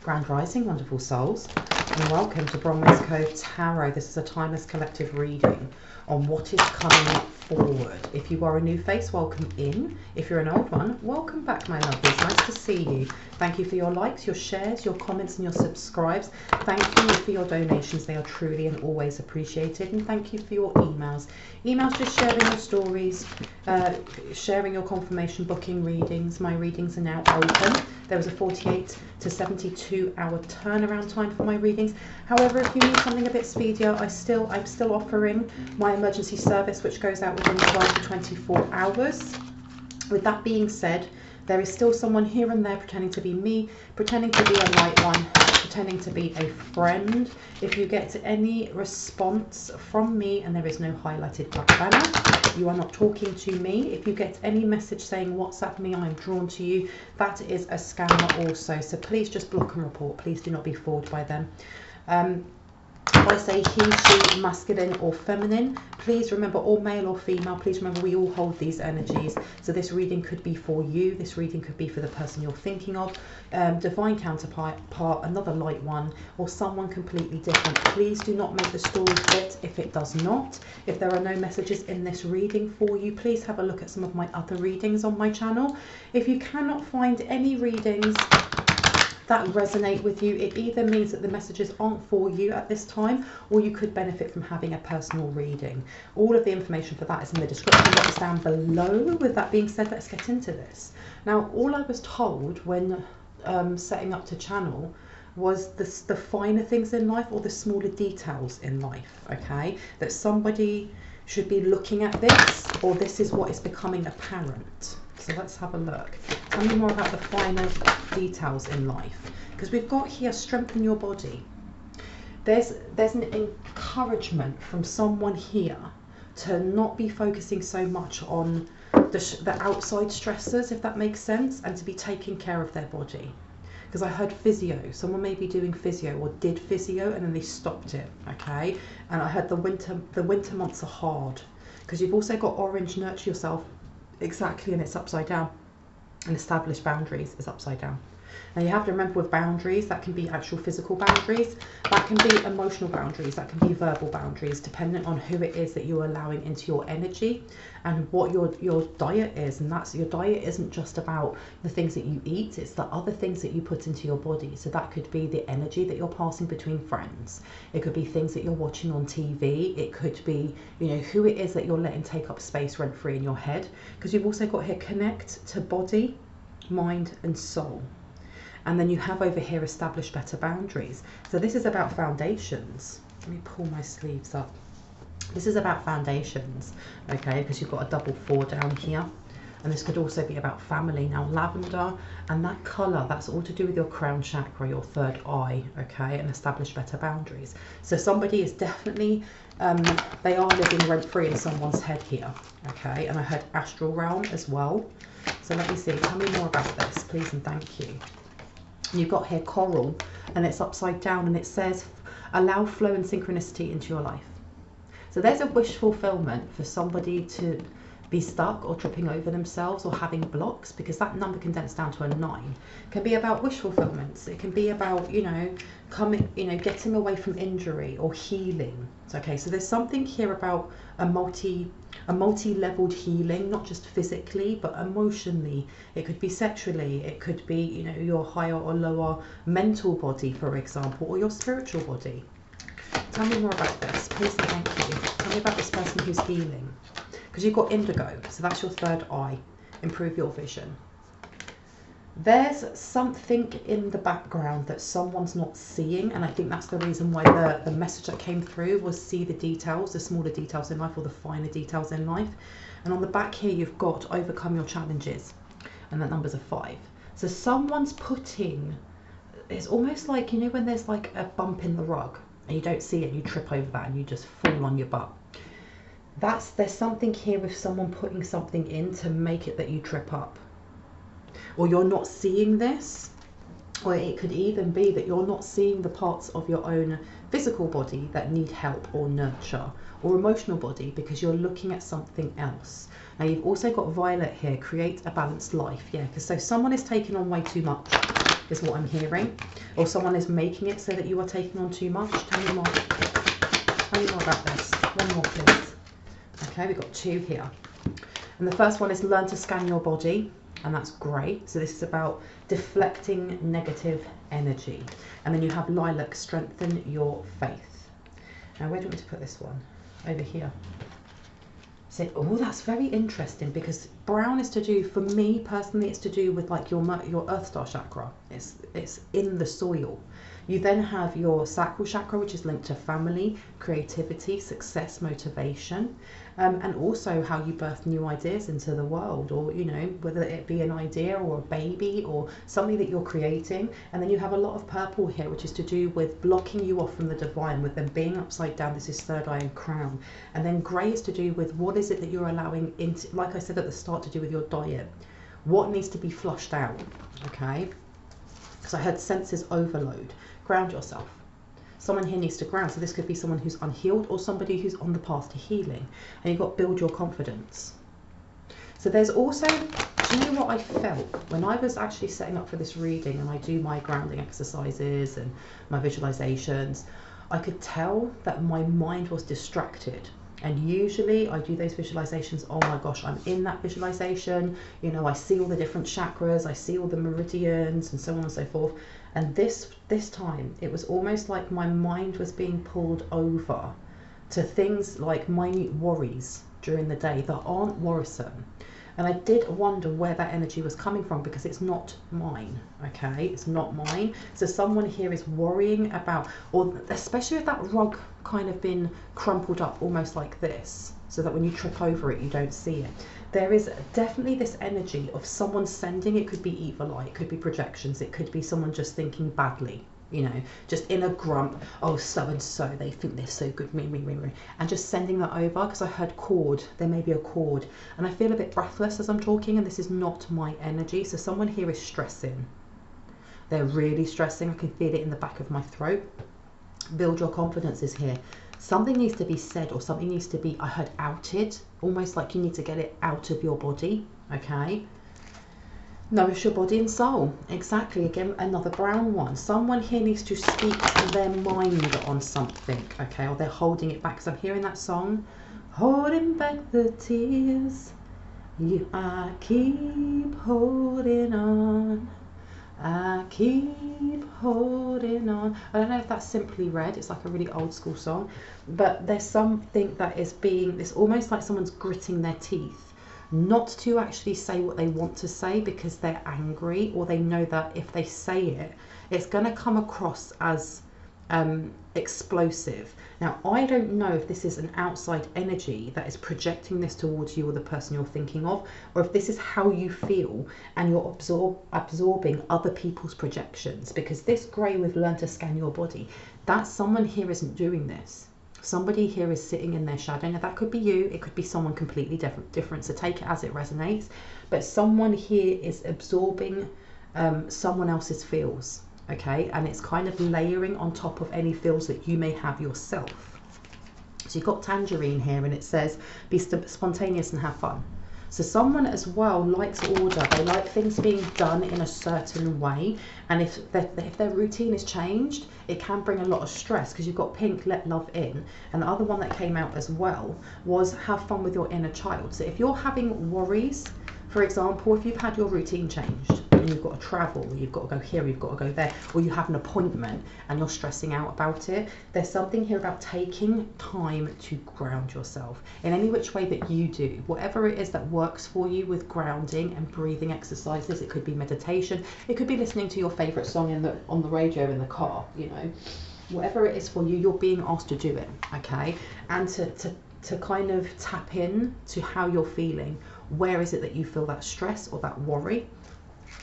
Grand Rising, wonderful souls, and welcome to Bronwen's Code Tarot. This is a timeless collective reading on what is coming forward. If you are a new face, welcome in. If you're an old one, welcome back, my lovelies. Nice to see you. Thank you for your likes, your shares, your comments and your subscribes. Thank you for your donations. They are truly and always appreciated. And thank you for your emails. Emails just sharing your stories, sharing your confirmation, booking readings. My readings are now open. There was a 48 to 72 hour turnaround time for my readings. However, if you need something a bit speedier, I'm still offering my emergency service, which goes out within 12 to 24 hours. With that being said, there is still someone here and there pretending to be me, pretending to be a light one, pretending to be a friend. If you get any response from me and there is no highlighted black banner, you are not talking to me. If you get any message saying WhatsApp me, I am drawn to you, that is a scammer also. So please just block and report. Please do not be fooled by them. If I say he, she, masculine or feminine, please remember, or male or female, please remember we all hold these energies. So this reading could be for you, this reading could be for the person you're thinking of, divine counterpart, another light one, or someone completely different. Please do not make the story fit if it does not. If there are no messages in this reading for you, please have a look at some of my other readings on my channel. If you cannot find any readings that resonate with you, it either means that the messages aren't for you at this time, or you could benefit from having a personal reading. All of the information for that is in the description box down below. With that being said, let's get into this. Now, all I was told when setting up to channel was the finer things in life, or the smaller details in life, okay? That somebody should be looking at this, or this is what is becoming apparent. So let's have a look. Tell me more about the finer details in life, because we've got here strengthen your body. There's an encouragement from someone here to not be focusing so much on the outside stressors, if that makes sense, and to be taking care of their body. Because I heard physio, someone may be doing physio or did physio and then they stopped it, okay? And I heard the winter months are hard, because you've also got orange, nurture yourself. Exactly, and it's upside down. And establish boundaries is upside down. Now you have to remember, with boundaries, that can be actual physical boundaries, that can be emotional boundaries, that can be verbal boundaries, depending on who it is that you're allowing into your energy and what your diet is. And that's, your diet isn't just about the things that you eat, it's the other things that you put into your body. So that could be the energy that you're passing between friends, it could be things that you're watching on TV, it could be, you know, who it is that you're letting take up space rent free in your head. Because you've also got here connect to body, mind and soul. And then you have over here establish better boundaries. So this is about foundations. Let me pull my sleeves up. This is about foundations, okay, because you've got a double 4 down here. And this could also be about family. Now lavender and that colour, that's all to do with your crown chakra, your third eye, okay, and establish better boundaries. So somebody is definitely, they are living rent free in someone's head here, okay. And I heard astral realm as well. So let me see, tell me more about this, please and thank you. You've got here coral and it's upside down and it says allow flow and synchronicity into your life. So there's a wish fulfillment for somebody to be stuck or tripping over themselves or having blocks, because that number condensed down to a 9 can be about wish fulfillments. It can be about, you know, getting away from injury or healing. Okay, so there's something here about a multi-leveled healing, not just physically but emotionally. It could be sexually, it could be, you know, your higher or lower mental body, for example, or your spiritual body. Tell me more about this, please and thank you. Tell me about this person who's healing. Because you've got indigo, so that's your third eye. Improve your vision. There's something in the background that someone's not seeing, and I think that's the reason why the message that came through was see the details, the smaller details in life, or the finer details in life. And on the back here you've got overcome your challenges, and that number's a 5. So someone's putting, it's almost like, you know, when there's like a bump in the rug and you don't see it, you trip over that and you just fall on your butt. There's something here with someone putting something in to make it that you trip up, or you're not seeing this, or it could even be that you're not seeing the parts of your own physical body that need help or nurture, or emotional body, because you're looking at something else. Now you've also got violet here, create a balanced life. Yeah, because so someone is taking on way too much. is what I'm hearing. Or someone is making it so that you are taking on too much. Tell me more. Tell me more about this. One more, please. Okay, we've got 2 here. And the first one is learn to scan your body. And that's great. So this is about deflecting negative energy. And then you have lilac, strengthen your faith. Now, where do you want me to put this one? Over here. So, oh, that's very interesting, because brown is to do, for me personally, it's to do with like your earth star chakra. It's in the soil. You then have your sacral chakra, which is linked to family, creativity, success, motivation, and also how you birth new ideas into the world, or, you know, whether it be an idea or a baby or something that you're creating. And then you have a lot of purple here, which is to do with blocking you off from the divine, with them being upside down. This is third eye and crown. And then grey is to do with what is it that you're allowing into, like I said at the start, to do with your diet. What needs to be flushed out, okay? Because I heard senses overload. Ground yourself. Someone here needs to ground. So this could be someone who's unhealed or somebody who's on the path to healing. And you've got to build your confidence. So there's also, do you know what I felt when I was actually setting up for this reading, and I do my grounding exercises and my visualizations? I could tell that my mind was distracted. And usually I do those visualizations, oh my gosh, I'm in that visualization, you know, I see all the different chakras, I see all the meridians and so on and so forth. And this time it was almost like my mind was being pulled over to things like minute worries during the day that aren't worrisome. And I did wonder where that energy was coming from, because it's not mine, okay? It's not mine. So someone here is worrying about, or especially with that rug kind of been crumpled up almost like this, so that when you trip over it, you don't see it. There is definitely this energy of someone sending, it could be evil eye, it could be projections, it could be someone just thinking badly, you know, just in a grump, oh, so-and-so, they think they're so good, me, and just sending that over, because I heard cord, there may be a cord, and I feel a bit breathless as I'm talking, and this is not my energy. So someone here is stressing. They're really stressing. I can feel it in the back of my throat. Build your confidence is here. Something needs to be said, or something needs to be, I heard, outed, almost like you need to get it out of your body, okay? Nourish your body and soul. Exactly. Again, another brown one. Someone here needs to speak their mind on something, okay? Or they're holding it back. Because I'm hearing that song, holding back the tears. I keep holding on. I keep holding on. I don't know if that's Simply Red. It's like a really old school song. But there's something that is being, it's almost like someone's gritting their teeth not to actually say what they want to say, because they're angry, or they know that if they say it, it's going to come across as explosive. Now, I don't know if this is an outside energy that is projecting this towards you or the person you're thinking of, or if this is how you feel and you're absorbing other people's projections, because this grey with learn to scan your body, that someone here isn't doing this. Somebody here is sitting in their shadow. Now that could be you, it could be someone completely different, so take it as it resonates. But someone here is absorbing someone else's feels, okay? And it's kind of layering on top of any feels that you may have yourself. So you've got tangerine here, and it says be spontaneous and have fun. So someone as well likes order. They like things being done in a certain way. And if their routine is changed, it can bring a lot of stress, because you've got pink, let love in. And the other one that came out as well was have fun with your inner child. So if you're having worries, for example, if you've had your routine changed and you've got to travel, or you've got to go here, you've got to go there, or you have an appointment and you're stressing out about it, there's something here about taking time to ground yourself in any which way that you do. Whatever it is that works for you with grounding and breathing exercises. It could be meditation. It could be listening to your favourite song on the radio in the car, you know. Whatever it is for you, you're being asked to do it, okay? And to kind of tap in to how you're feeling. Where is it that you feel that stress or that worry?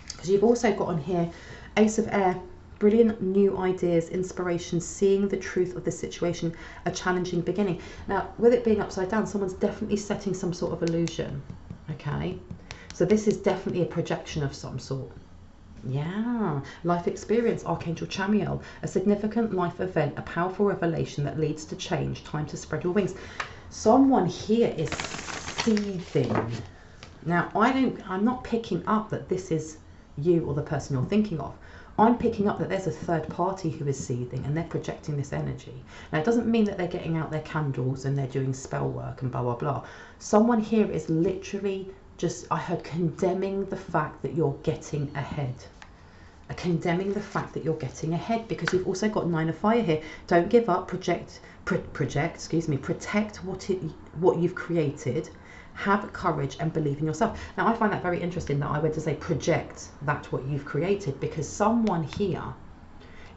Because you've also got on here Ace of Air, brilliant new ideas, inspiration, seeing the truth of the situation, a challenging beginning. Now, with it being upside down, someone's definitely setting some sort of illusion, okay? So this is definitely a projection of some sort. Yeah, life experience, Archangel Chamuel, a significant life event, a powerful revelation that leads to change, time to spread your wings. Someone here is seething. Now, I'm not picking up that this is you or the person you're thinking of. I'm picking up that there's a third party who is seething and they're projecting this energy. Now, it doesn't mean that they're getting out their candles and they're doing spell work and blah, blah, blah. Someone here is literally just, I heard, condemning the fact that you're getting ahead. Condemning the fact that you're getting ahead, because you've also got 9 of Fire here. Don't give up, protect what you've created. Have courage and believe in yourself. Now, I find that very interesting that I went to say project that what you've created, because someone here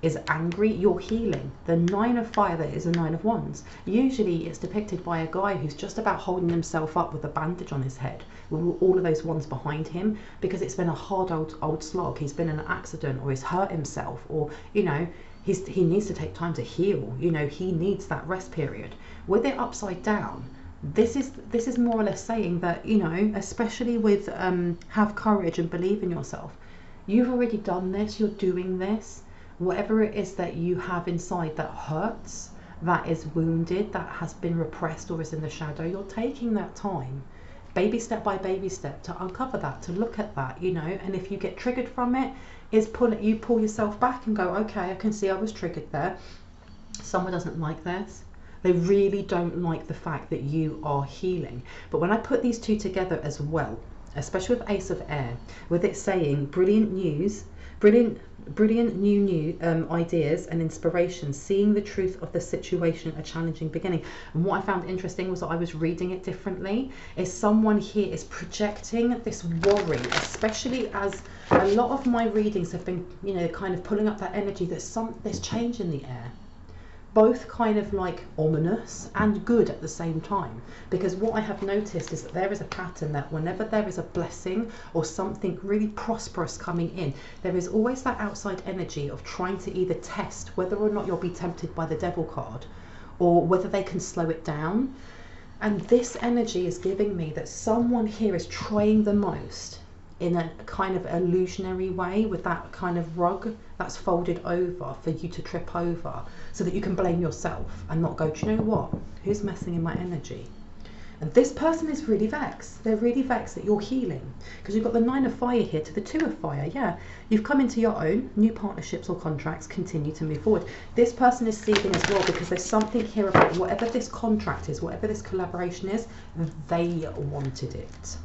is angry. You're healing. The 9 of Fire, that is a 9 of Wands. Usually it's depicted by a guy who's just about holding himself up with a bandage on his head, with all of those wands behind him, because it's been a hard old slog. He's been in an accident, or he's hurt himself, or, you know, he needs to take time to heal. You know, he needs that rest period. With it upside down, this is more or less saying that, you know, especially with have courage and believe in yourself. You've already done this. You're doing this. Whatever it is that you have inside that hurts, that is wounded, that has been repressed or is in the shadow, you're taking that time, baby step by baby step, to uncover that, to look at that, you know. And if you get triggered from it, you pull yourself back and go, okay, I can see I was triggered there. Someone doesn't like this. They really don't like the fact that you are healing. But when I put these two together as well, especially with Ace of Air, with it saying brilliant news, brilliant new ideas and inspiration, seeing the truth of the situation, a challenging beginning. And what I found interesting was that I was reading it differently. Is someone here is projecting this worry, especially as a lot of my readings have been, you know, kind of pulling up that energy that there's change in the air. Both kind of like ominous and good at the same time, because what I have noticed is that there is a pattern that whenever there is a blessing or something really prosperous coming in, there is always that outside energy of trying to either test whether or not you'll be tempted by the Devil card, or whether they can slow it down. And this energy is giving me that someone here is trying the most in a kind of illusionary way, with that kind of rug that's folded over for you to trip over, so that you can blame yourself and not go, do you know what, who's messing in my energy? And this person is really vexed. They're really vexed that you're healing, because you've got the 9 of Fire here to the 2 of Fire. Yeah, you've come into your own, new partnerships or contracts continue to move forward. This person is seething as well, because there's something here about whatever this contract is, whatever this collaboration is, they wanted it.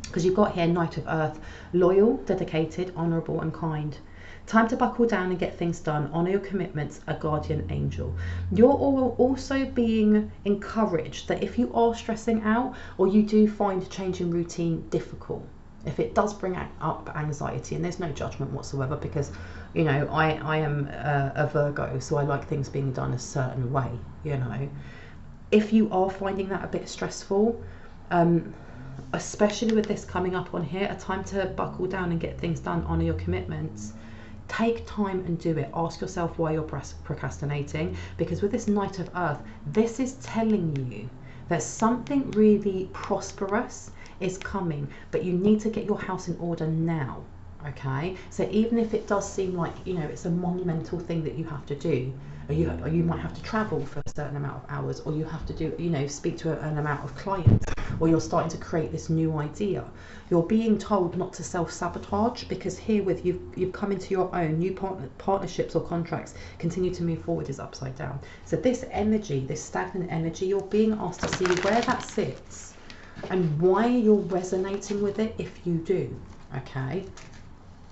Because you've got here Knight of Earth, loyal, dedicated, honourable and kind. Time to buckle down and get things done. Honour your commitments, a guardian angel. You're also being encouraged that if you are stressing out, or you do find changing routine difficult, if it does bring up anxiety, and there's no judgment whatsoever, because, you know, I am a Virgo, so I like things being done a certain way, you know. If you are finding that a bit stressful, especially with this coming up on here, a time to buckle down and get things done, honour your commitments. Take time and do it. Ask yourself why you're procrastinating, because with this Knight of Earth, this is telling you that something really prosperous is coming, but you need to get your house in order now. Okay, so even if it does seem like, you know, it's a monumental thing that you have to do, or you might have to travel for a certain amount of hours, or you have to do, you know, speak to an amount of clients, or you're starting to create this new idea, you're being told not to self-sabotage, because here with you've come into your own, new partnerships or contracts continue to move forward is upside down. So this energy, this stagnant energy, you're being asked to see where that sits and why you're resonating with it if you do. Okay,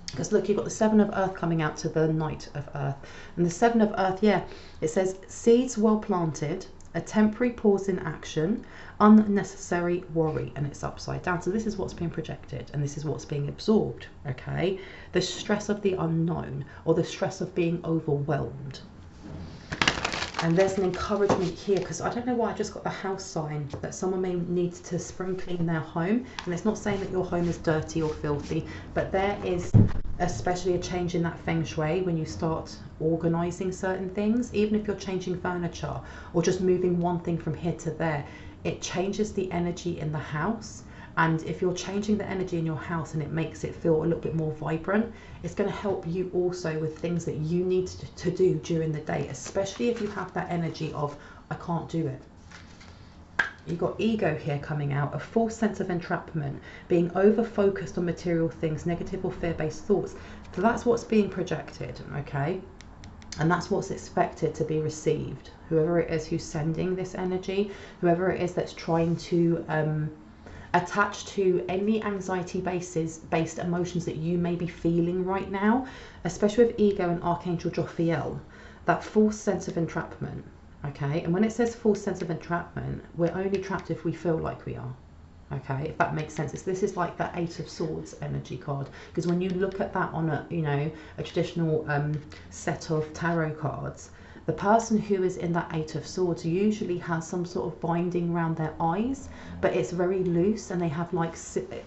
because look, you've got the 7 of Earth coming out to the Knight of Earth, and the 7 of Earth, yeah, it says seeds well planted, a temporary pause in action, unnecessary worry, and it's upside down. So this is what's being projected, and this is what's being absorbed. Okay, the stress of the unknown, or the stress of being overwhelmed. And there's an encouragement here, because I don't know why I just got the house sign that someone may need to spring clean their home. And it's not saying that your home is dirty or filthy, but there is especially a change in that feng shui when you start organizing certain things. Even if you're changing furniture or just moving one thing from here to there, it changes the energy in the house. And if you're changing the energy in your house and it makes it feel a little bit more vibrant, it's going to help you also with things that you need to do during the day, especially if you have that energy of, I can't do it. You've got ego here coming out, a false sense of entrapment, being over-focused on material things, negative or fear-based thoughts. So that's what's being projected, okay? And that's what's expected to be received. Whoever it is who's sending this energy, whoever it is that's trying to attach to any anxiety-based emotions that you may be feeling right now, especially with ego and Archangel Jophiel, that false sense of entrapment. Okay, and when it says false sense of entrapment, we're only trapped if we feel like we are. Okay, if that makes sense. This is like that Eight of Swords energy card, because when you look at that on a, you know, a traditional set of tarot cards, the person who is in that Eight of Swords usually has some sort of binding around their eyes, but it's very loose, and they have like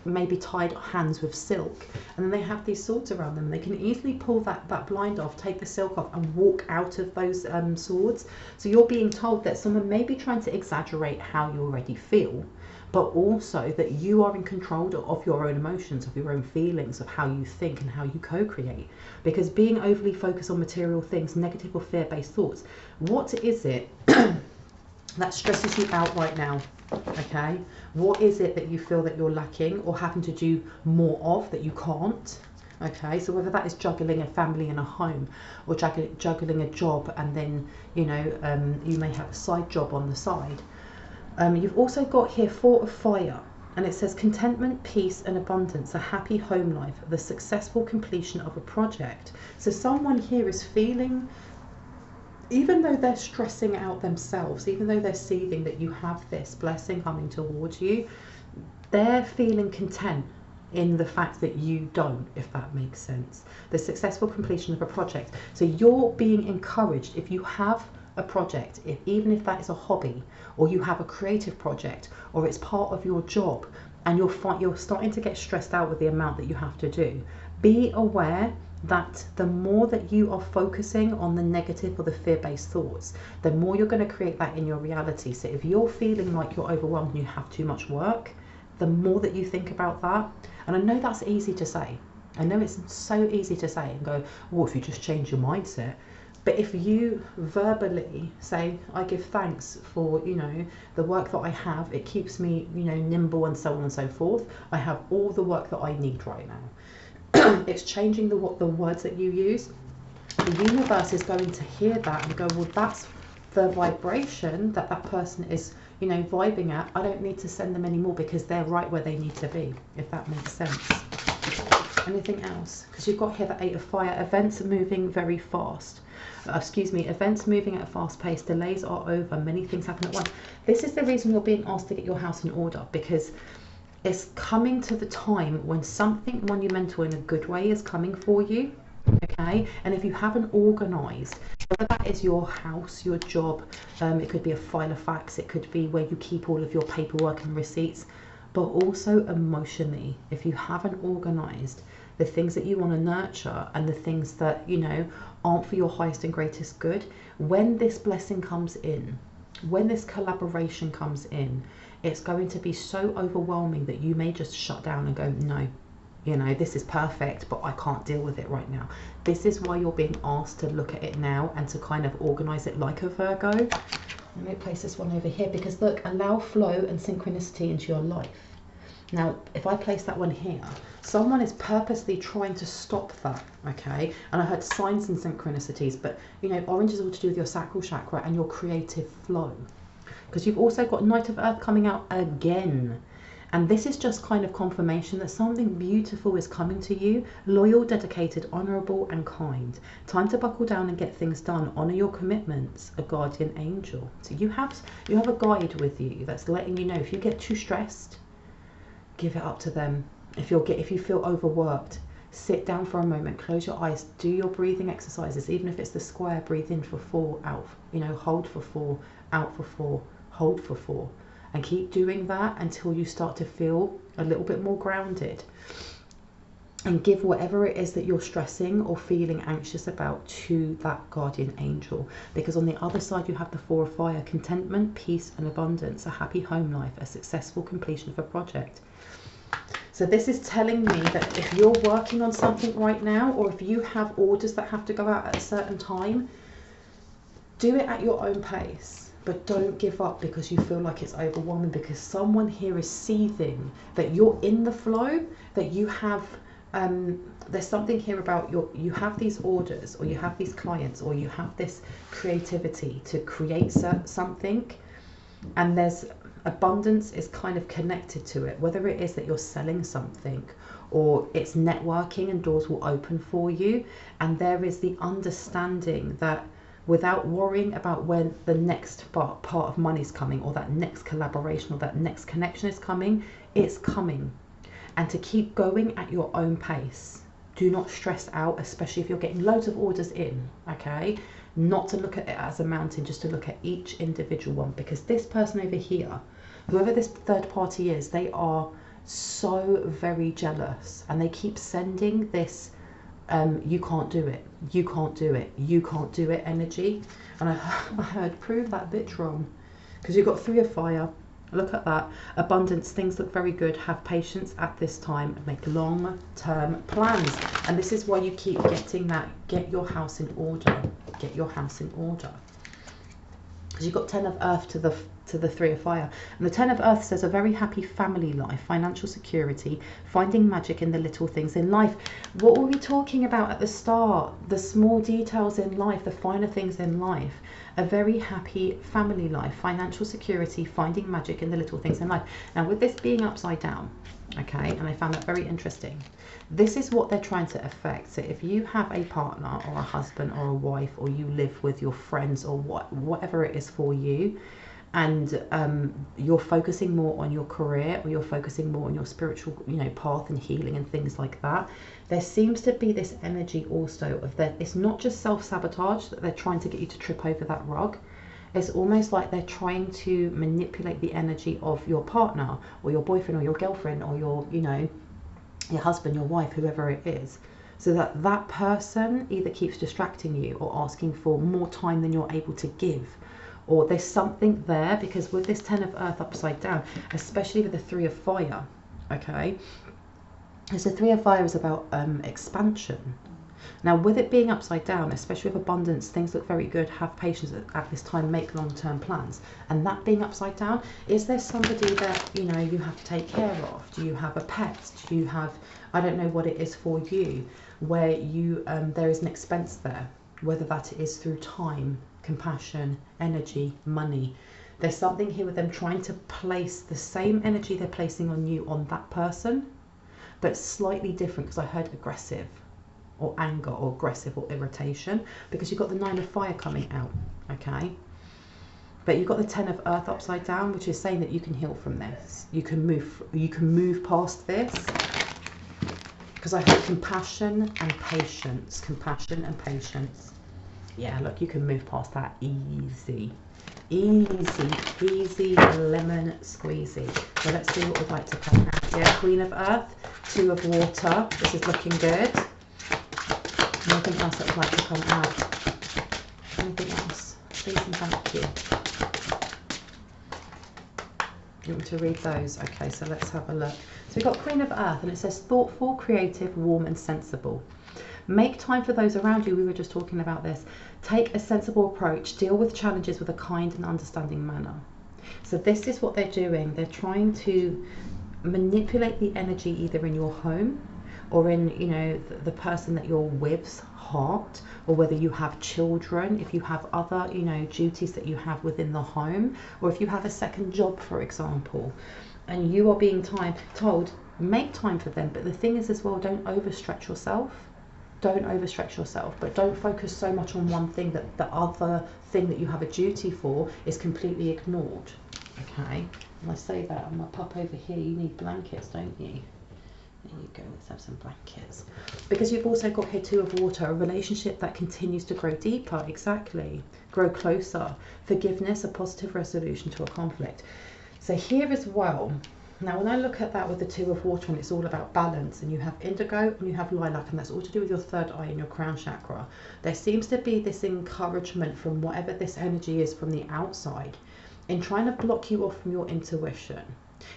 maybe tied hands with silk, and then they have these swords around them. They can easily pull that blind off, take the silk off, and walk out of those swords. So you're being told that someone may be trying to exaggerate how you already feel, but also that you are in control of your own emotions, of your own feelings, of how you think and how you co-create. Because being overly focused on material things, negative or fear-based thoughts, what is it that stresses you out right now? Okay, what is it that you feel that you're lacking or having to do more of that you can't? Okay, so whether that is juggling a family and a home, or juggling a job, and then, you know, you may have a side job on the side. You've also got here Four of Fire, and it says contentment, peace and abundance, a happy home life, the successful completion of a project. So someone here is feeling, even though they're stressing out themselves, even though they're seething that you have this blessing coming towards you, they're feeling content in the fact that you don't, if that makes sense. The successful completion of a project. So you're being encouraged, if you have a project, even if that is a hobby, or you have a creative project, or it's part of your job, and you're starting to get stressed out with the amount that you have to do, be aware that the more that you are focusing on the negative or the fear-based thoughts, the more you're going to create that in your reality. So if you're feeling like you're overwhelmed and you have too much work, the more that you think about that, and I know that's easy to say, I know it's so easy to say and go, well, if you just change your mindset. But if you verbally say, I give thanks for, you know, the work that I have, it keeps me, you know, nimble and so on and so forth. I have all the work that I need right now. It's changing the words that you use. The universe is going to hear that and go, well, that's the vibration that that person is, you know, vibing at. I don't need to send them anymore because they're right where they need to be, if that makes sense. Anything else? Because you've got here the Eight of Fire, events are moving very fast. Events moving at a fast pace, delays are over, many things happen at once. This is the reason you're being asked to get your house in order, because it's coming to the time when something monumental in a good way is coming for you, okay? And if you haven't organised, whether that is your house, your job, it could be a file of facts, it could be where you keep all of your paperwork and receipts, but also emotionally, if you haven't organised the things that you want to nurture and the things that, you know, aren't for your highest and greatest good, when this blessing comes in, when this collaboration comes in, it's going to be so overwhelming that you may just shut down and go, no, you know, this is perfect, but I can't deal with it right now. This is why you're being asked to look at it now and to kind of organize it like a Virgo. Let me place this one over here, because look, allow flow and synchronicity into your life. Now, if I place that one here, someone is purposely trying to stop that, okay? And I heard signs and synchronicities, but, you know, orange is all to do with your sacral chakra and your creative flow. Because you've also got Knight of Earth coming out again. And this is just kind of confirmation that something beautiful is coming to you. Loyal, dedicated, honourable and kind. Time to buckle down and get things done. Honour your commitments. A guardian angel. So you have a guide with you that's letting you know if you get too stressed, give it up to them. If you feel overworked, sit down for a moment, close your eyes, do your breathing exercises, even if it's the square, breathe in for 4, out, you know, hold for 4, out for 4, hold for 4, and keep doing that until you start to feel a little bit more grounded, and give whatever it is that you're stressing or feeling anxious about to that guardian angel. Because on the other side you have the Four of Fire, contentment, peace and abundance, a happy home life, a successful completion of a project. So this is telling me that if you're working on something right now, or if you have orders that have to go out at a certain time, do it at your own pace. But don't give up because you feel like it's overwhelming, because someone here is seething that you're in the flow, that you have, there's something here about you have these orders, or you have these clients, or you have this creativity to create something, and there's abundance is kind of connected to it, whether it is that you're selling something or it's networking and doors will open for you. And there is the understanding that without worrying about when the next part of money is coming, or that next collaboration or that next connection is coming, it's coming. And to keep going at your own pace. Do not stress out, especially if you're getting loads of orders in, okay? Not to look at it as a mountain, just to look at each individual one, because this person over here, whoever this third party is, they are so very jealous, and they keep sending this you can't do it, you can't do it, you can't do it energy. And I heard prove that bitch wrong, because you've got 3 of fire. Look at that. Abundance, things look very good. Have patience at this time and make long-term plans. And this is why you keep getting that. Get your house in order. Get your house in order. Because you've got 10 of earth to the 3 of fire. And the 10 of earth says a very happy family life, financial security, finding magic in the little things in life. What were we talking about at the start? The small details in life, the finer things in life. A very happy family life, financial security, finding magic in the little things in life. Now with this being upside down, okay, and I found that very interesting, this is what they're trying to affect. So if you have a partner or a husband or a wife, or you live with your friends, or whatever it is for you, and you're focusing more on your career, or you're focusing more on your spiritual, path and healing and things like that, there seems to be this energy also of that it's not just self-sabotage, that they're trying to get you to trip over that rug. It's almost like they're trying to manipulate the energy of your partner, or your boyfriend, or your girlfriend, or your husband, your wife, whoever it is, so that that person either keeps distracting you or asking for more time than you're able to give. Or there's something there, because with this 10 of earth upside down, especially with the 3 of fire, okay, because the 3 of fire is about expansion. Now with it being upside down, especially with abundance, things look very good, have patience at this time, make long-term plans. And that being upside down, is there somebody that you have to take care of? Do you have a pet? Do you have, I don't know what it is for you, where you there is an expense there, whether that is through time, compassion, energy, money. There's something here with them trying to place the same energy they're placing on you on that person, but slightly different, because I heard aggressive or anger or aggressive or irritation, because you've got the 9 of fire coming out, okay? But you've got the 10 of earth upside down, which is saying that you can heal from this. You can move past this, because I heard compassion and patience. Compassion and patience. Yeah, look, you can move past that easy. Easy lemon squeezy. So let's see what we'd like to come out. Yeah, Queen of Earth, 2 of Water. This is looking good. Anything else that would like to come out? Anything else? Please and thank you. You want me to read those? Okay, so let's have a look. So we've got Queen of Earth, and it says thoughtful, creative, warm and sensible. Make time for those around you. We were just talking about this. Take a sensible approach. Deal with challenges with a kind and understanding manner. So this is what they're doing. They're trying to manipulate the energy either in your home, or in the person that you're with's heart, or whether you have children, if you have other duties that you have within the home, or if you have a second job, for example, and you are being told make time for them. But the thing is as well, don't overstretch yourself. Don't overstretch yourself, but don't focus so much on one thing that the other thing that you have a duty for is completely ignored. Okay, and I say that, I'm gonna pop over here. You need blankets, don't you? There you go, let's have some blankets. Because you've also got here 2 of Water, a relationship that continues to grow deeper, exactly. Grow closer. Forgiveness, a positive resolution to a conflict. So here as well, now when I look at that with the 2 of Water, and it's all about balance, and you have indigo and you have lilac, and that's all to do with your 3rd eye and your crown chakra, there seems to be this encouragement from whatever this energy is from the outside in trying to block you off from your intuition,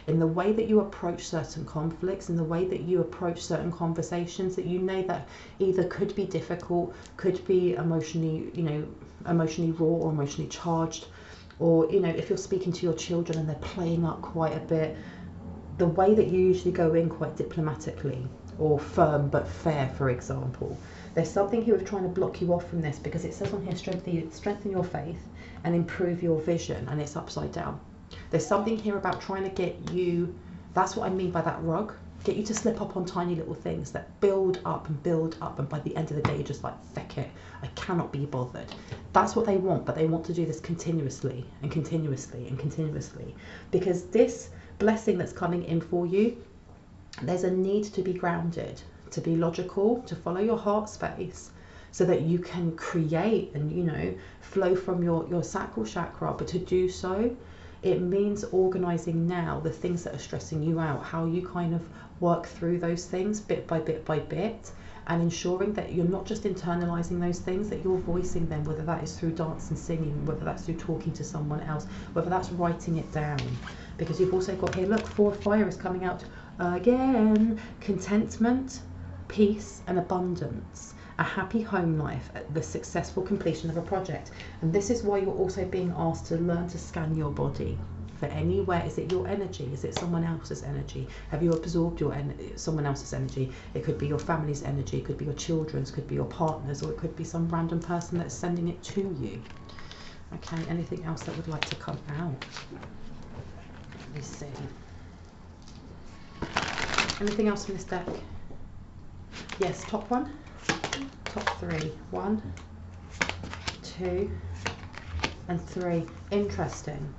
in the way that you approach certain conflicts, in the way that you approach certain conversations that that either could be difficult, could be emotionally raw or emotionally charged, Or, you know, if you're speaking to your children and they're playing up quite a bit, the way that you usually go in quite diplomatically or firm but fair, for example. There's something here of trying to block you off from this, because it says on here, strengthen your faith and improve your vision, and it's upside down. There's something here about trying to get you, that's what I mean by that rug, get you to slip up on tiny little things that build up, and by the end of the day you're just like, feck it, I cannot be bothered. That's what they want, but they want to do this continuously and continuously and continuously, because this blessing that's coming in for you, there's a need to be grounded, to be logical, to follow your heart space, so that you can create and, you know, flow from your sacral chakra. But to do so, it means organizing now the things that are stressing you out, how you kind of work through those things bit by bit by bit, and ensuring that you're not just internalizing those things, that you're voicing them, whether that is through dance and singing, whether that's through talking to someone else, whether that's writing it down. Because you've also got here, look, 4 of fire is coming out again. Contentment, peace and abundance, a happy home life, the successful completion of a project. And this is why you're also being asked to learn to scan your body for anywhere. Is it your energy? Is it someone else's energy? Have you absorbed someone else's energy? It could be your family's energy, it could be your children's, it could be your partner's, or it could be some random person that's sending it to you. Okay, anything else that would like to come out? Let me see. Anything else from this deck? Yes, top one, top 3. 1, 2 and 3. Interesting.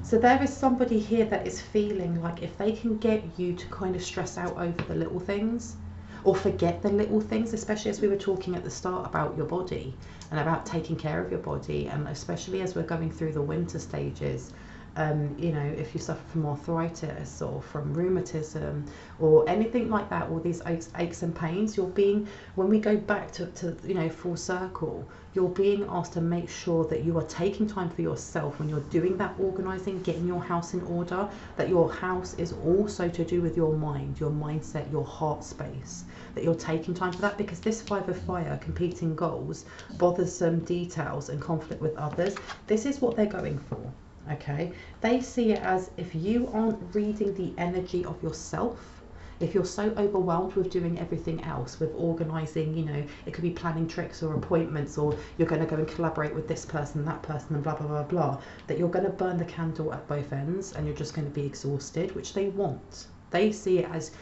So there is somebody here that is feeling like if they can get you to kind of stress out over the little things, or forget the little things, especially as we were talking at the start about your body and about taking care of your body, and especially as we're going through the winter stages. You know, if you suffer from arthritis or from rheumatism or anything like that, all these aches and pains, you're being, when we go back to you know, full circle, you're being asked to make sure that you are taking time for yourself when you're doing that organizing, getting your house in order, that your house is also to do with your mind, your mindset, your heart space, that you're taking time for that, because this 5 of fire, competing goals, bothersome details and conflict with others, this is what they're going for. Okay, they see it as, if you aren't reading the energy of yourself, if you're so overwhelmed with doing everything else, with organizing, you know, it could be planning trips or appointments, or you're going to go and collaborate with this person, that person, and blah blah blah blah, that you're going to burn the candle at both ends and you're just going to be exhausted, which they want. They see it as,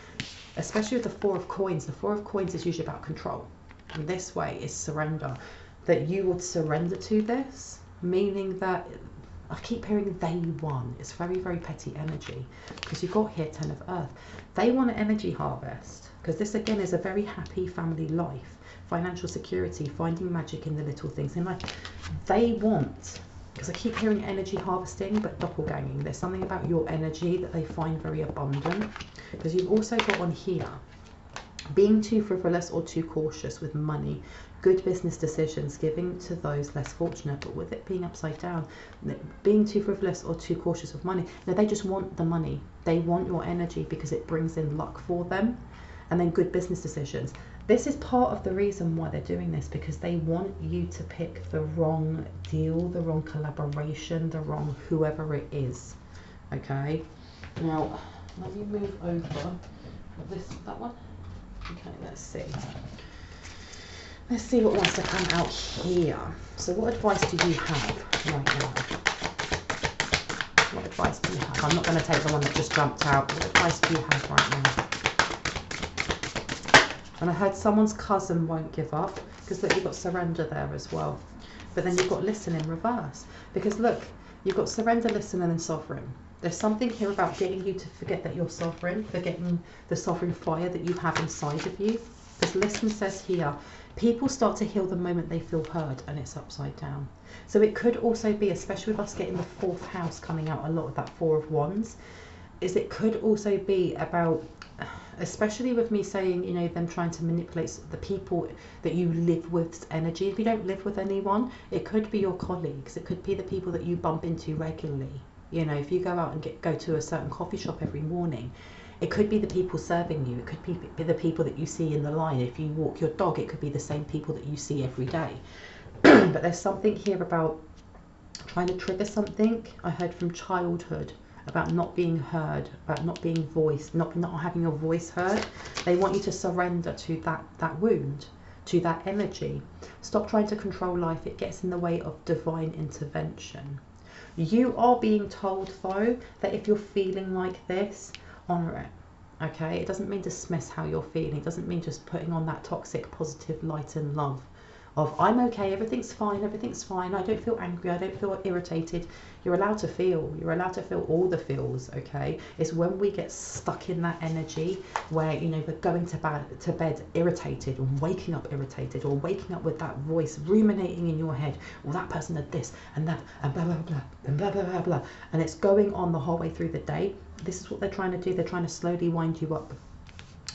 especially with the 4 of coins, the 4 of coins is usually about control, and this way is surrender, that you would surrender to this, meaning that, I keep hearing they won. It's very, very petty energy, because you've got here 10 of earth. They want an energy harvest, because this again is a very happy family life, financial security, finding magic in the little things in life. They want, because I keep hearing energy harvesting, but doppelganging. There's something about your energy that they find very abundant, because you've also got on here, being too frivolous or too cautious with money, good business decisions, giving to those less fortunate. But with it being upside down, being too frivolous or too cautious with money, no, they just want the money. They want your energy because it brings in luck for them. And then good business decisions. This is part of the reason why they're doing this, because they want you to pick the wrong deal, the wrong collaboration, the wrong whoever it is. Okay, now let me move over that one. Okay, let's see. Let's see what wants to come out here. So what advice do you have right now? What advice do you have? I'm not going to take the one that just jumped out. What advice do you have right now? And I heard someone's cousin won't give up, because look, you've got surrender there as well. But then you've got listen in reverse. Because look, you've got surrender, listen, and then sovereign. There's something here about getting you to forget that you're sovereign, forgetting the sovereign fire that you have inside of you. Because listen says here, people start to heal the moment they feel heard, and it's upside down. So it could also be, especially with us getting the 4th house coming out, a lot of that 4 of wands, is it could also be about, especially with me saying, you know, them trying to manipulate the people that you live with's energy. If you don't live with anyone, it could be your colleagues, it could be the people that you bump into regularly. You know, if you go out and go to a certain coffee shop every morning, it could be the people serving you. It could be the people that you see in the line. If you walk your dog, it could be the same people that you see every day. But there's something here about trying to trigger something. I heard from childhood about not being heard, about not being voiced, not having your voice heard. They want you to surrender to that wound, to that energy. Stop trying to control life. It gets in the way of divine intervention. You are being told, though, that if you're feeling like this, honour it. Okay? It doesn't mean dismiss how you're feeling. It doesn't mean just putting on that toxic, positive light and love of I'm okay, everything's fine, I don't feel angry, I don't feel irritated. You're allowed to feel. You're allowed to feel all the feels, okay? It's when we get stuck in that energy where, you know, we're going to bed irritated, or waking up irritated, or waking up with that voice ruminating in your head, well, that person did this and that and blah, blah, blah, and blah, blah, blah, blah. And it's going on the whole way through the day. This is what they're trying to do. They're trying to slowly wind you up.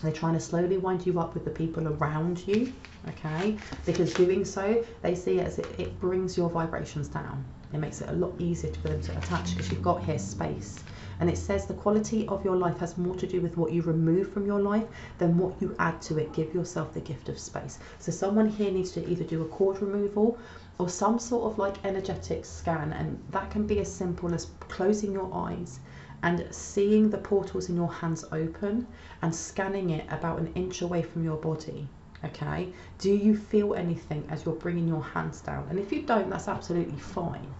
They're trying to slowly wind you up with the people around you, okay? Because doing so, they see it as it brings your vibrations down. It makes it a lot easier for them to attach because you've got here space. And it says the quality of your life has more to do with what you remove from your life than what you add to it. Give yourself the gift of space. So someone here needs to either do a cord removal or some sort of like energetic scan. And that can be as simple as closing your eyes and seeing the portals in your hands open and scanning it about an inch away from your body. Okay, do you feel anything as you're bringing your hands down? And if you don't, that's absolutely fine.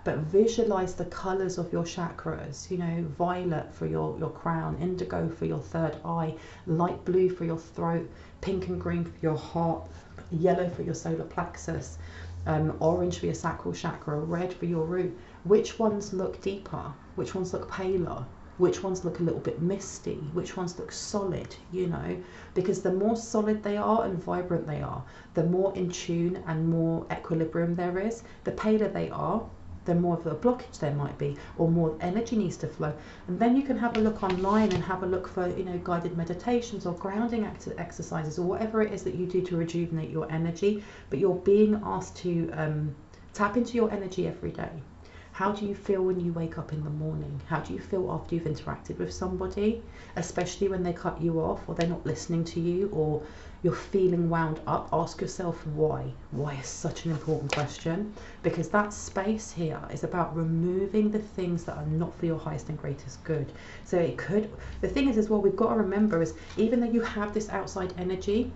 But visualize the colors of your chakras, you know, violet for your crown, indigo for your third eye, light blue for your throat, pink and green for your heart, yellow for your solar plexus, orange for your sacral chakra, red for your root. Which ones look deeper? Which ones look paler? Which ones look a little bit misty? Which ones look solid, you know? Because the more solid they are and vibrant they are, the more in tune and more equilibrium there is. The paler they are, the more of a blockage there might be, or more energy needs to flow. And then you can have a look online and have a look for, you know, guided meditations or grounding exercises or whatever it is that you do to rejuvenate your energy. But you're being asked to tap into your energy every day. How do you feel when you wake up in the morning? How do you feel after you've interacted with somebody, especially when they cut you off or they're not listening to you or you're feeling wound up? Ask yourself why. Why is such an important question, because that space here is about removing the things that are not for your highest and greatest good. So it could, the thing is as well, we've got to remember is even though you have this outside energy,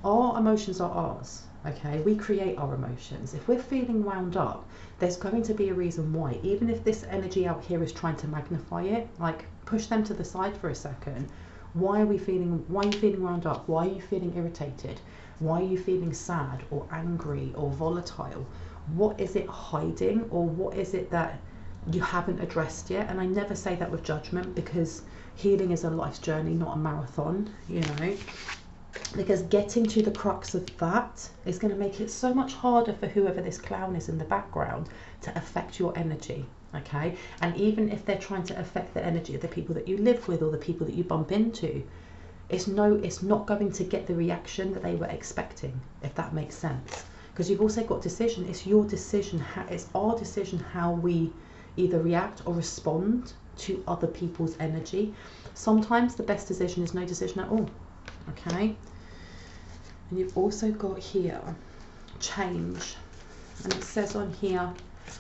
our emotions are ours. Okay, we create our emotions. If we're feeling wound up, there's going to be a reason why. Even if this energy out here is trying to magnify it, like push them to the side for a second. Why are you feeling wound up? Why are you feeling irritated? Why are you feeling sad or angry or volatile? What is it hiding, or what is it that you haven't addressed yet? And I never say that with judgment, because healing is a life's journey, not a marathon, you know. Because getting to the crux of that is going to make it so much harder for whoever this clown is in the background to affect your energy, okay? And even if they're trying to affect the energy of the people that you live with or the people that you bump into, it's not going to get the reaction that they were expecting, if that makes sense. Because you've also got decision. It's your decision. It's our decision how we either react or respond to other people's energy. Sometimes the best decision is no decision at all. Okay, and you've also got here change, and it says on here,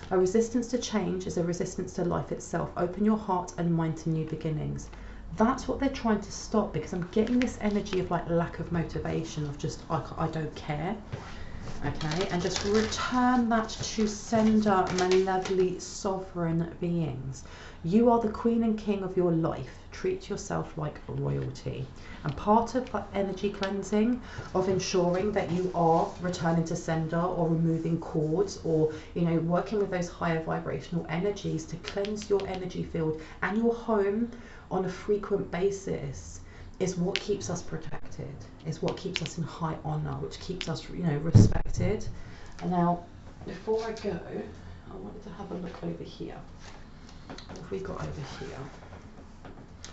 a resistance to change is a resistance to life itself. Open your heart and mind to new beginnings. That's what they're trying to stop, because I'm getting this energy of like lack of motivation, of just I don't care. Okay, and just return that to sender, my lovely sovereign beings. You are the queen and king of your life. Treat yourself like royalty. And part of that energy cleansing, of ensuring that you are returning to sender or removing cords, or, you know, working with those higher vibrational energies to cleanse your energy field and your home on a frequent basis, is what keeps us protected, is what keeps us in high honor, which keeps us, you know, respected. And now, before I go, I wanted to have a look over here. What have we got over here?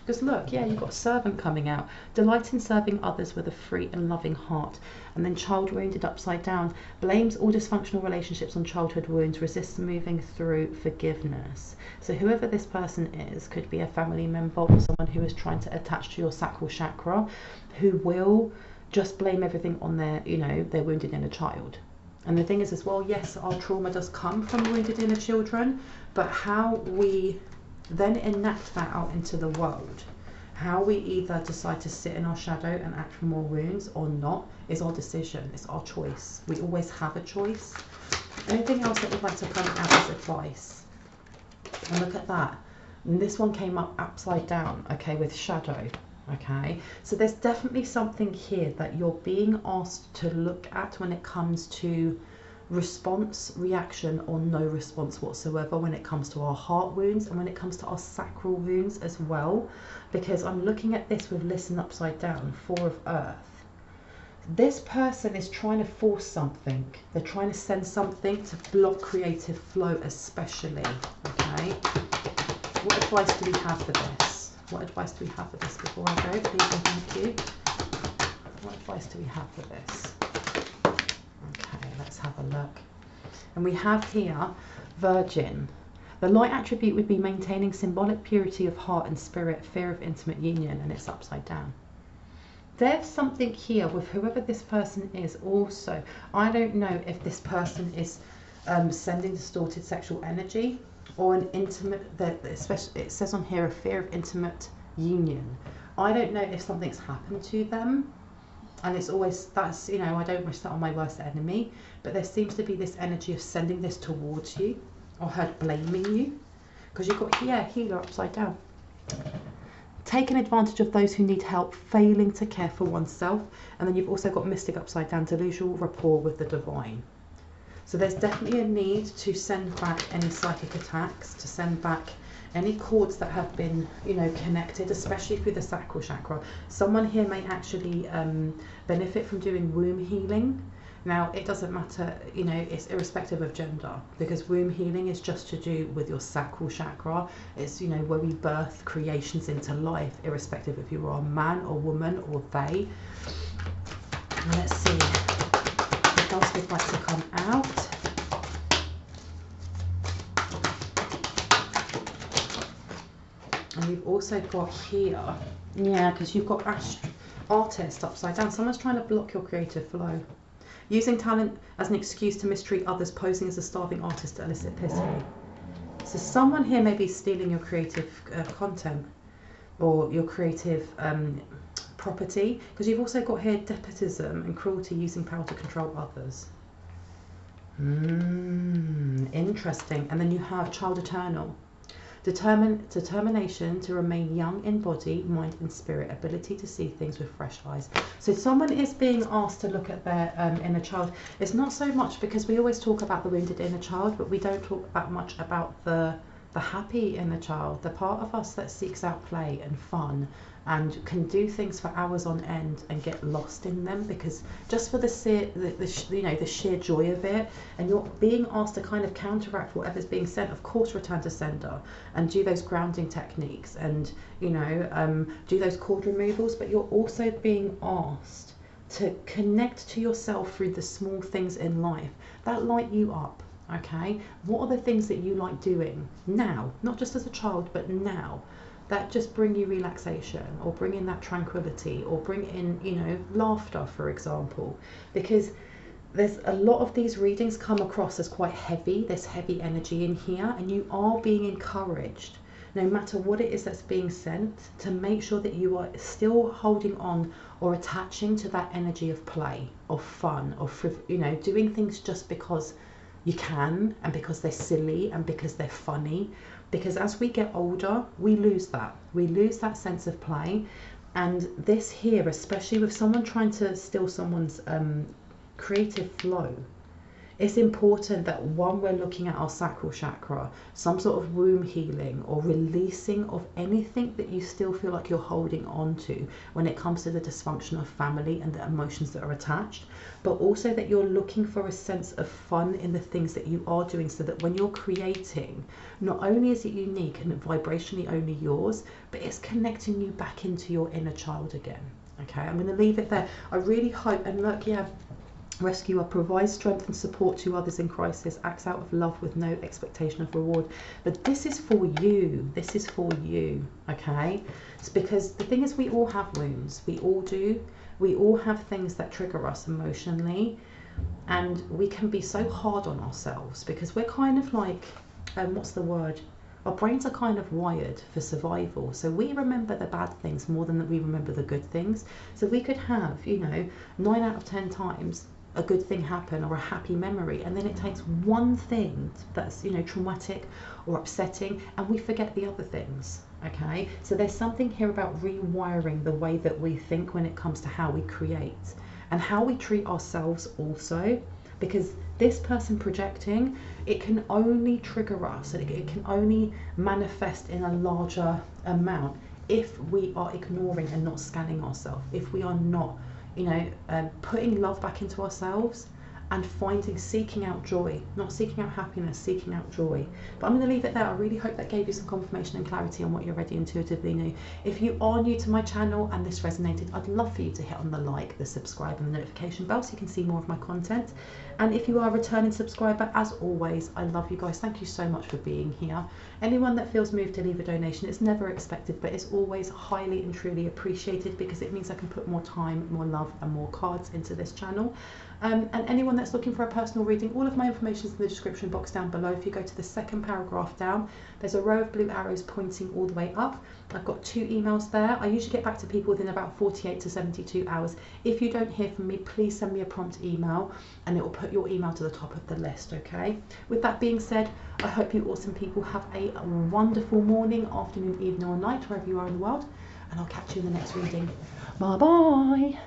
Because look, yeah, you've got servant coming out. Delight in serving others with a free and loving heart. And then child wounded upside down. Blames all dysfunctional relationships on childhood wounds. Resists moving through forgiveness. So whoever this person is could be a family member or someone who is trying to attach to your sacral chakra, who will just blame everything on their, you know, their wounded inner child. And the thing is as well, yes, our trauma does come from wounded inner children, but how we then enact that out into the world, how we either decide to sit in our shadow and act for more wounds or not, is our decision. It's our choice. We always have a choice. Anything else that we'd like to point out as advice? And look at that. And this one came up upside down, okay, with shadow. Okay, so there's definitely something here that you're being asked to look at when it comes to response, reaction, or no response whatsoever when it comes to our heart wounds and when it comes to our sacral wounds as well. Because I'm looking at this with listen upside down, 4 of Earth. This person is trying to force something. They're trying to send something to block creative flow especially, okay? What advice do we have for this? What advice do we have for this before I go? Please and thank you. What advice do we have for this? Okay, let's have a look. And we have here Virgin. The light attribute would be maintaining symbolic purity of heart and spirit, fear of intimate union, and it's upside down. There's something here with whoever this person is also. I don't know if this person is sending distorted sexual energy, or an intimate, especially it says on here, a fear of intimate union. I don't know if something's happened to them, and it's always, that's, you know, I don't wish that on my worst enemy, but there seems to be this energy of sending this towards you, or her blaming you, because you've got here, healer upside down. Taking advantage of those who need help, failing to care for oneself, and then you've also got mystic upside down, delusional rapport with the divine. So there's definitely a need to send back any psychic attacks, to send back any cords that have been, you know, connected, especially through the sacral chakra. Someone here may actually benefit from doing womb healing. Now, it doesn't matter, you know, it's irrespective of gender, because womb healing is just to do with your sacral chakra. It's, you know, where we birth creations into life, irrespective if you are a man or woman or they. Let's see. What else would like to come out? And you've also got here, yeah, because you've got artist upside down. Someone's trying to block your creative flow. Using talent as an excuse to mistreat others, posing as a starving artist to elicit pity. So someone here may be stealing your creative content or your creative property, because you've also got here despotism and cruelty, using power to control others. Interesting. And then you have child eternal. Determination to remain young in body, mind and spirit, ability to see things with fresh eyes. So someone is being asked to look at their inner child. It's not so much, because we always talk about the wounded inner child, but we don't talk that much about the happy inner child, the part of us that seeks out play and fun and can do things for hours on end and get lost in them, because just for the sheer joy of it. And you're being asked to kind of counteract whatever's being sent. Of course, return to sender and do those grounding techniques and, you know, do those cord removals, but you're also being asked to connect to yourself through the small things in life that light you up. Okay, what are the things that you like doing now, not just as a child, but now, that just bring you relaxation, or bring in that tranquility, or bring in, you know, laughter, for example? Because there's a lot of these readings come across as quite heavy. There's heavy energy in here, and you are being encouraged, no matter what it is that's being sent, to make sure that you are still holding on or attaching to that energy of play, of fun, of, you know, doing things just because you can, and because they're silly, and because they're funny. Because as we get older, we lose that sense of play. And this here, especially with someone trying to steal someone's creative flow, it's important that, one, we're looking at our sacral chakra, some sort of womb healing or releasing of anything that you still feel like you're holding on to when it comes to the dysfunction of family and the emotions that are attached, but also that you're looking for a sense of fun in the things that you are doing, so that when you're creating, not only is it unique and vibrationally only yours, but it's connecting you back into your inner child again. Okay, I'm going to leave it there. I really hope, and look, yeah, rescuer provides strength and support to others in crisis, acts out of love with no expectation of reward. But this is for you. This is for you. Okay, it's because the thing is, we all have wounds. We all do. We all have things that trigger us emotionally. And we can be so hard on ourselves because we're kind of like, what's the word? Our brains are kind of wired for survival. So we remember the bad things more than we remember the good things. So we could have, 9 out of 10 times a good thing happen or a happy memory, and then it takes one thing that's traumatic or upsetting, and we forget the other things. Okay, so there's something here about rewiring the way that we think when it comes to how we create and how we treat ourselves also, because this person projecting, it can only trigger us and it can only manifest in a larger amount if we are ignoring and not scanning ourselves, if we are not putting love back into ourselves and seeking out joy, not seeking out happiness, seeking out joy. But I'm going to leave it there. I really hope that gave you some confirmation and clarity on what you already intuitively knew. If you are new to my channel and this resonated, I'd love for you to hit on the like, the subscribe and the notification bell so you can see more of my content. And if you are a returning subscriber, as always, I love you guys. Thank you so much for being here. Anyone that feels moved to leave a donation, it's never expected, but it's always highly and truly appreciated because it means I can put more time, more love and more cards into this channel. And anyone that's looking for a personal reading, all of my information is in the description box down below. If you go to the second paragraph down, there's a row of blue arrows pointing all the way up. I've got 2 emails there. I usually get back to people within about 48 to 72 hours. If you don't hear from me, please send me a prompt email and it will put your email to the top of the list, okay? With that being said, I hope you awesome people have a wonderful morning, afternoon, evening or night, wherever you are in the world, and I'll catch you in the next reading. Bye bye.